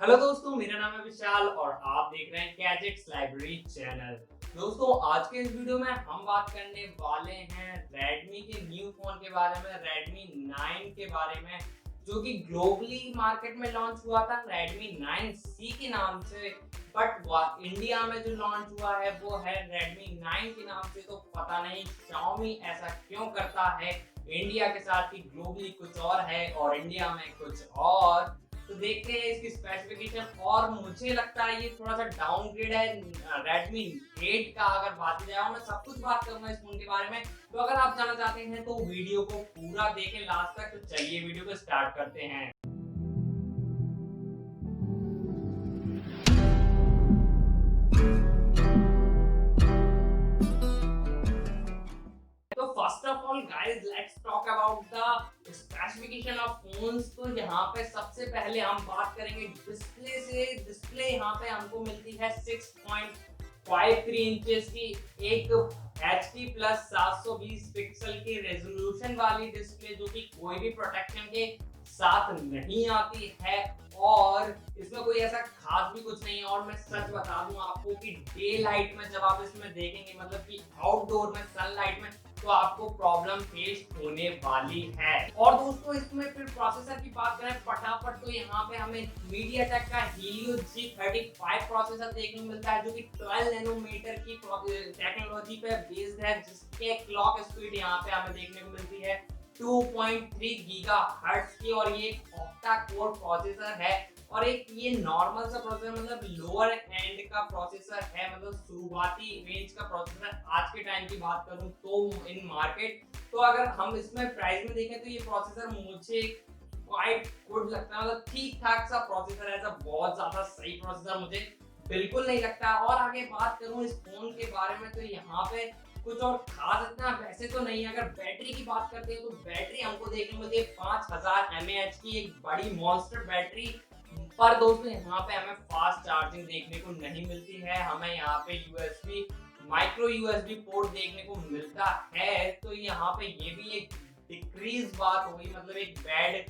Hello दोस्तों, मेरा नाम है विशाल और आप देख रहे हैं गैजेट्स लाइब्रेरी चैनल। दोस्तों, आज के इस वीडियो में हम बात करने वाले हैं Redmi के न्यू फोन के बारे में, Redmi 9 के बारे में, जो कि ग्लोबली मार्केट में लॉन्च हुआ था Redmi 9C के नाम से। बट इंडिया में जो लॉन्च हुआ है वो है Redmi 9 के नाम से। तो पता नहीं Xiaomi ऐसा क्यों करता है इंडिया के साथ कि ग्लोबली कुछ और है और इंडिया में कुछ और। तो देखते हैं इसकी स्पेसिफिकेशन, और मुझे लगता है ये थोड़ा सा डाउनग्रेड है Redmi 8 का। अगर बात की जाए, मैं सब कुछ बात करूंगा इस फोन के बारे में। तो अगर आप जानना चाहते हैं तो वीडियो को पूरा देखें लास्ट तक। तो चलिए वीडियो को स्टार्ट करते हैं। तो first of all guys, let's talk about the specification of phones. तो यहाँ पे सबसे पहले हम बात करेंगे डिस्प्ले से। डिस्प्ले यहाँ पे हमको मिलती है 6.53 इंचेस की, एक HD प्लस 720 पिक्सल की रेजोल्यूशन वाली डिस्प्ले, जो कि कोई भी प्रोटेक्शन के साथ नहीं आती है। और इसमें कोई ऐसा खास भी कुछ नहीं है। और मैं सच बता दूं आपको कि डे लाइट में जब आप इसमें देखेंगे, मतलब कि आउटडोर में सनलाइट में, तो आपको प्रॉब्लम फेस होने वाली है। और दोस्तों, इसमें फिर प्रोसेसर की बात करें फटाफट, तो यहाँ पे हमें MediaTek का helio G35 प्रोसेसर देखने को मिलता है, जो कि 12 नैनोमीटर की टेक्नोलॉजी पे बेस्ड है, जिसके क्लॉक स्पीड यहाँ पे हमें देखने को मिलती है 2.3 गीगाहर्ट्ज की। और ये ऑक्टा कोर प्रोसेसर है, और एक ये नॉर्मल सा प्रोसेसर, मतलब लोअर एंड का प्रोसेसर है, मतलब शुरुआती रेंज का प्रोसेसर। आज के टाइम की बात करूं तो इन मार्केट, तो अगर हम इसमें प्राइस में देखें तो ये प्रोसेसर मुझे क्वाइट गुड लगता है, मतलब ठीक ठाक सा प्रोसेसर है। ऐसा बहुत ज्यादा सही प्रोसेसर मुझे बिल्कुल नहीं लगता। और आगे बात करूं इस फोन के बारे में, तो यहाँ पे कुछ और खास इतना वैसे तो नहीं है। अगर बैटरी की बात करते हैं तो बैटरी हमको देखने को मिलती है 5000 mAh की, एक बड़ी मॉन्स्टर बैटरी। पर दोस्तों, यहाँ पे हमें फास्ट चार्जिंग देखने को नहीं मिलती है। हमें यहाँ पे यूएसबी माइक्रो यूएसबी पोर्ट देखने को मिलता है। तो यहाँ पे ये भी एक डिक्रीज बात होगी, मतलब एक बैड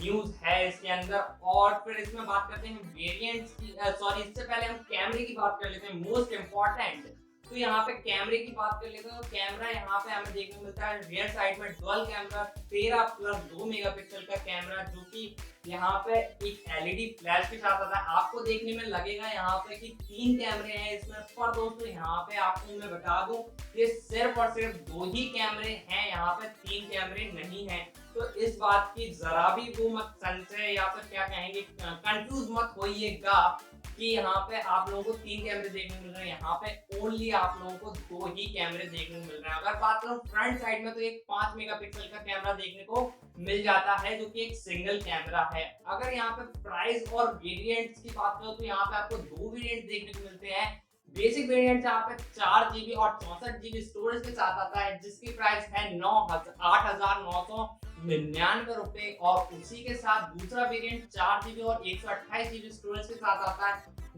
न्यूज है इसके अंदर। और फिर इसमें बात करते हैं वेरिएंट्स की, सॉरी, इससे पहले हम कैमरे की बात कर लेते हैं, मोस्ट इंपॉर्टेंट। तो यहाँ पे कैमरे की बात कर लेते हैं, तो कैमरा यहाँ पे हमें देखने को मिलता है रियर साइड में डुअल कैमरा, 13+2 मेगापिक्सल का कैमरा, जो कि यहाँ पे एक एलईडी फ्लैश के साथ आता है। आपको देखने में लगेगा यहाँ पे कि 3 कैमरे हैं इसमें, पर दोस्तों यहाँ पे आपको मैं बता दूं, ये सिर्फ और सिर्फ 2 ही कैमरे हैं, यहाँ पे 3 कैमरे नहीं हैं। तो इस बात की जरा भी वो मत संशय या फिर क्या कहेंगे, कंफ्यूज मत होइएगा कि यहाँ पे आप लोगों को 3 कैमरे देखने को मिल रहे हैं। यहाँ पे ओनली आप लोगों को 2 ही कैमरे देखने को मिल रहे हैं। अगर बात करूं फ्रंट साइड में, तो एक 5 मेगापिक्सल का कैमरा देखने को मिल जाता है, जो कि एक सिंगल कैमरा है। अगर यहाँ पे प्राइस और वेरिएंट्स की बात करो, तो यहाँ पे आपको 2 वेरिएंट देखने को मिलते हैं। बेसिक वेरिएंट यहाँ पे 4GB और 64GB स्टोरेज के साथ आता है, जिसकी प्राइस है 8,999 रुपए। और उसी के साथ दूसरा वेरिएंट 4GB और 128GB स्टोरेज के साथ आता है,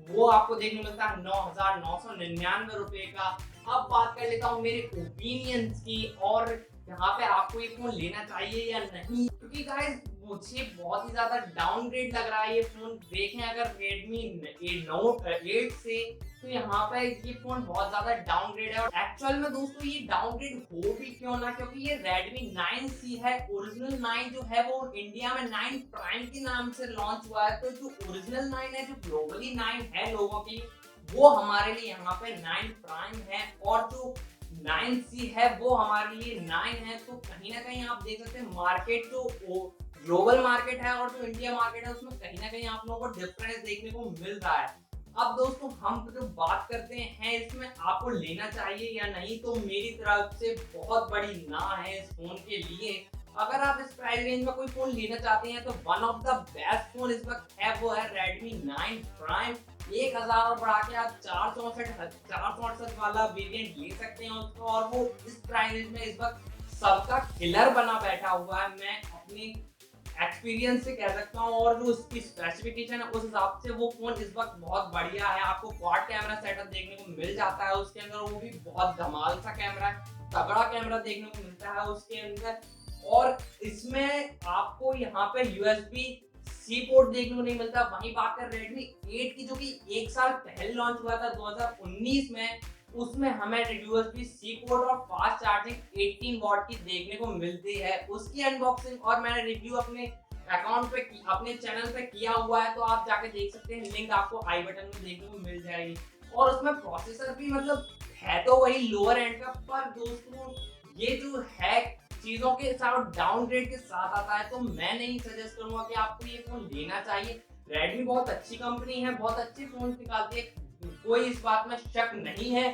वो आपको देखने को मिलता है 9,999 रुपए का। अब बात कर लेता हूँ मेरे ओपिनियंस की, और यहाँ पे आपको ये फोन लेना चाहिए या नहीं, क्योंकि गाइस मुझे बहुत ही ज्यादा डाउनग्रेड लग रहा है ये फोन। देखें अगर Redmi Note 8 से, तो यहाँ पे ये फोन बहुत ज्यादा डाउनग्रेड है। और एक्चुअल में दोस्तों ये डाउनग्रेड हो भी क्यों ना, क्योंकि ये Redmi 9C है। ओरिजिनल 9 जो है वो इंडिया में 9 प्राइम के नाम से लॉन्च हुआ है। तो जो ओरिजिनल 9 है, जो ग्लोबली 9 है लोगों की, वो हमारे लिए यहाँ पे 9 प्राइम है, और जो 9C है वो हमारे लिए 9 है। तो कहीं ना कहीं आप देख सकते हैं मार्केट, जो ग्लोबल मार्केट है और जो इंडिया मार्केट है, उसमें कहीं ना कहीं आप लोगों को डिफरेंस देखने को मिल रहा है। अब दोस्तों, हम जो बात करते हैं इसमें आपको लेना चाहिए या नहीं, तो मेरी तरफ से बहुत बड़ी ना है इस फोन के लिए। अगर आप इस प्राइस रेंज में कोई फोन लेना चाहते हैं, तो one of the best phone इस वक्त है वो है Redmi 9 प्राइम। 1000 और बढ़ा के आप 464 वाला वेरिएंट ले सकते हैं उसको, और वो इस प्राइस रेंज में इस वक्त सबका किलर बना बैठा हुआ है। मैं अपनी एक्सपीरियंस से कह सकता हूँ, और जो उसकी स्पेसिफिकेशन है उस हिसाब से वो फोन इस वक्त बहुत बढ़िया है। आपको क्वाड कैमरा सेटअप देखने को मिल जाता है उसके अंदर, वो भी बहुत धमाल सा कैमरा है, तगड़ा कैमरा देखने को मिलता है उसके अंदर। और इसमें आपको यहाँ पे USB-C सी पोर्ट देखने को नहीं मिलता। वहीं बात कर Redmi 8 की, जो कि 1 साल पहले लॉन्च हुआ था 2019 में, उसमें हमें यूएसबी सी पोर्ट और फास्ट चार्जिंग 18 वॉट की देखने को मिलती है। उसकी अनबॉक्सिंग और मैंने रिव्यू अपने अकाउंट पे अपने चैनल पे किया हुआ है, तो आप जाके देख सकते हैं, लिंक आपको आई बटन में देखने को मिल जाएगी। और उसमें प्रोसेसर भी मतलब है तो वही लोअर एंड का, पर दोस्तों ये जो है चीजों के साथ डाउनग्रेड के साथ आता है, तो मैं नहीं सजेस्ट करूंगा कि आपको ये फोन लेना चाहिए। रेडमी बहुत अच्छी कंपनी है, बहुत अच्छे फोन निकालती है, कोई इस बात में शक नहीं है,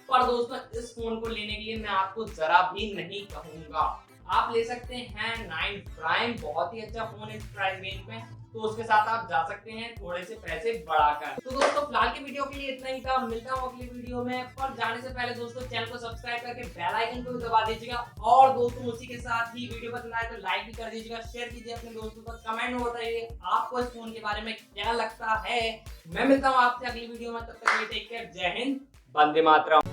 पर दोस्तों इस फोन को लेने के लिए मैं आपको जरा भी नहीं कहूंगा। आप ले सकते हैं 9 प्राइम, बहुत ही अच्छा फोन इस प्राइस रेंज में, तो उसके साथ आप जा सकते हैं थोड़े से पैसे बढ़ाकर। तो दोस्तों फिलहाल की वीडियो के लिए इतना ही था, मिलता हूँ अगली वीडियो में। पर जाने से पहले दोस्तों चैनल को सब्सक्राइब करके बेल आइकन को भी दबा दीजिएगा, और दोस्तों उसी के साथ ही वीडियो पसंद आए तो लाइक भी कर दीजिएगा, शेयर कीजिए अपने दोस्तों को, कमेंट में बताइए आपको इस फोन के बारे में क्या लगता है। मैं मिलता हूँ आपसे अगली वीडियो में, तब तक टेक केयर, जय हिंद, वंदे मातरम।